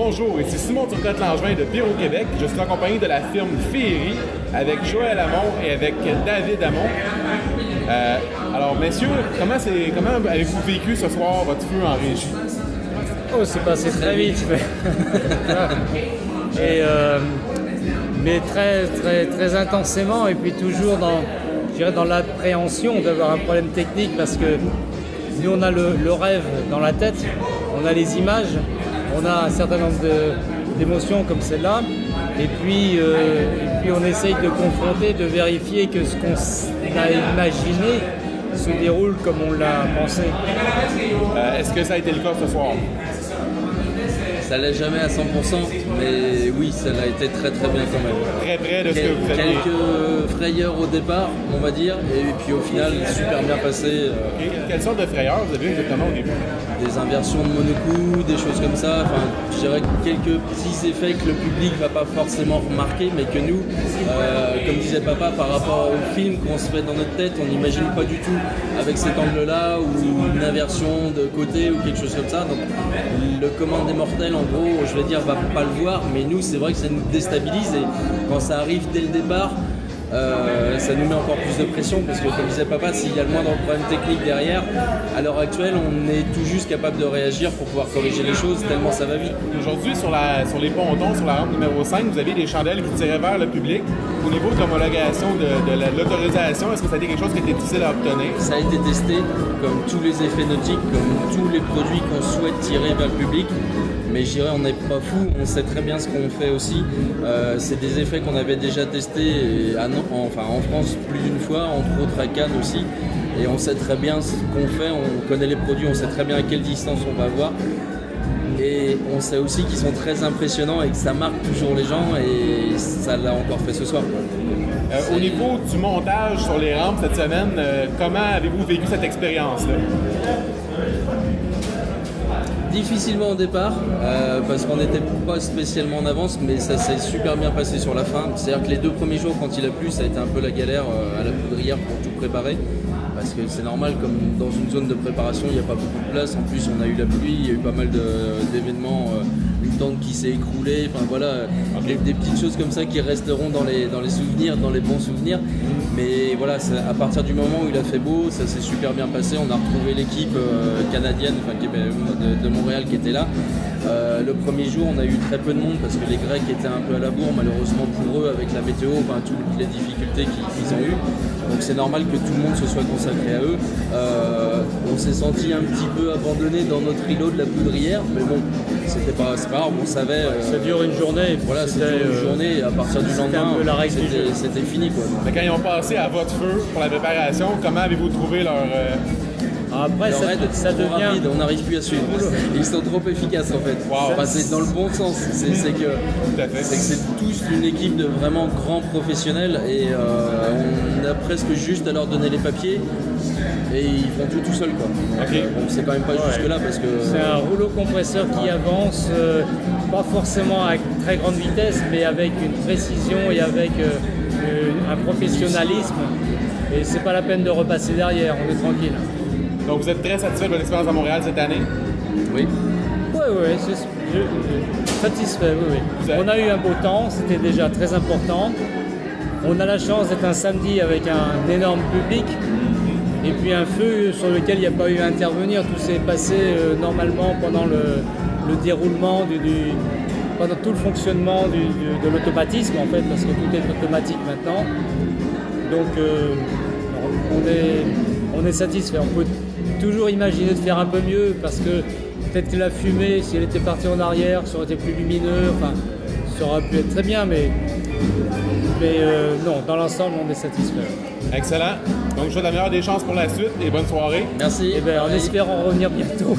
Bonjour, ici Simon Turcotte-Langevin de Pire au Québec. Je suis accompagné de la firme Féerie avec Joël Hamon et avec David Hamon. Alors, messieurs, comment avez-vous vécu ce soir votre feu en régie? Oh, c'est passé très vite. Mais très intensément, et puis toujours dans l'appréhension d'avoir un problème technique, parce que nous on a le rêve dans la tête, on a les images, on a un certain nombre d'émotions comme celle-là, et puis on essaye de confronter, de vérifier que ce qu'on a imaginé se déroule comme on l'a pensé. Est-ce que ça a été le cas ce soir? Ça l'est jamais à 100%, mais oui, ça l'a été très bien quand même. Très près de ce que vous aviez. Quelques frayeurs au départ, on va dire, et puis au final, super bien passé. Quelle sorte de frayeurs vous avez eu exactement au début? Des inversions de monocou, des choses comme ça. Enfin, je dirais quelques petits effets que le public va pas forcément remarquer, mais que nous, comme disait papa, par rapport au film qu'on se fait dans notre tête, on n'imagine pas du tout avec cet angle-là ou une inversion de côté ou quelque chose comme ça. Donc le commun des mortels, en gros, je vais dire, va pas le voir, mais nous, c'est vrai que ça nous déstabilise, et quand ça arrive dès le départ, ça nous met encore plus de pression, parce que comme disait papa, s'il y a le moindre problème technique derrière, à l'heure actuelle, on est tout juste capable de réagir pour pouvoir corriger les choses, tellement ça va vite. Aujourd'hui, sur les pontons, sur la rampe numéro 5, vous avez des chandelles qui tiraient vers le public. Au niveau de l'homologation de l'autorisation, est-ce que ça a été quelque chose qui était difficile à obtenir? Ça a été testé, comme tous les effets nautiques, comme tous les produits qu'on souhaite tirer vers le public. Mais je dirais, on n'est pas fou, on sait très bien ce qu'on fait aussi. C'est des effets qu'on avait déjà testés en France plus d'une fois, entre autres à Cannes aussi. Et on sait très bien ce qu'on fait, on connaît les produits, on sait très bien à quelle distance on va avoir. Et on sait aussi qu'ils sont très impressionnants et que ça marque toujours les gens, et ça l'a encore fait ce soir. Au niveau du montage sur les rampes cette semaine, comment avez-vous vécu cette expérience-là? Difficilement au départ, parce qu'on n'était pas spécialement en avance, mais ça s'est super bien passé sur la fin. C'est-à-dire que les 2 premiers jours, quand il a plu, ça a été un peu la galère à la poudrière pour tout préparer. Parce que c'est normal, comme dans une zone de préparation, il n'y a pas beaucoup de place. En plus, on a eu la pluie, il y a eu pas mal d'événements, une tente qui s'est écroulée. Enfin voilà, des petites choses comme ça qui resteront dans les souvenirs, dans les bons souvenirs. Mais voilà, à partir du moment où il a fait beau, ça s'est super bien passé. On a retrouvé l'équipe canadienne, de Montréal, qui était là. Le premier jour, on a eu très peu de monde parce que les Grecs étaient un peu à la bourre, malheureusement pour eux, avec la météo, toutes les difficultés qu'ils ont eues. Donc c'est normal que tout le monde se soit consacré à eux. On s'est senti un petit peu abandonné dans notre îlot de la poudrière, mais bon, c'est pas grave, on savait. Ça dure une journée. Voilà, ça dure une journée, et à partir du lendemain, c'était fini, quoi. Mais quand ils ont passé à votre feu pour la préparation, comment avez-vous trouvé leur... Après, ça devient rapide, on n'arrive plus à suivre. Ils sont trop efficaces en fait. Wow. Enfin, c'est dans le bon sens. C'est que c'est tous une équipe de vraiment grands professionnels, et on a presque juste à leur donner les papiers et ils font tout seuls, quoi. Okay. Bon, c'est quand même pas jusque là, parce que c'est un rouleau compresseur qui avance, pas forcément à très grande vitesse, mais avec une précision et avec un professionnalisme. Et c'est pas la peine de repasser derrière, on est tranquille. Donc vous êtes très satisfait de votre expérience à Montréal cette année? Oui. Oui, satisfait, oui. On a eu un beau temps, c'était déjà très important. On a la chance d'être un samedi avec un énorme public, et puis un feu sur lequel il n'y a pas eu à intervenir. Tout s'est passé normalement pendant le déroulement, pendant tout le fonctionnement de l'automatisme, en fait, parce que tout est automatique maintenant. Donc on est satisfait. On peut toujours imaginer de faire un peu mieux, parce que peut-être que la fumée, si elle était partie en arrière, ça aurait été plus lumineux, ça aurait pu être très bien, mais non, dans l'ensemble, on est satisfait. Excellent. Donc je vous souhaite la meilleure des chances pour la suite, et bonne soirée. Merci. En espérant revenir bientôt.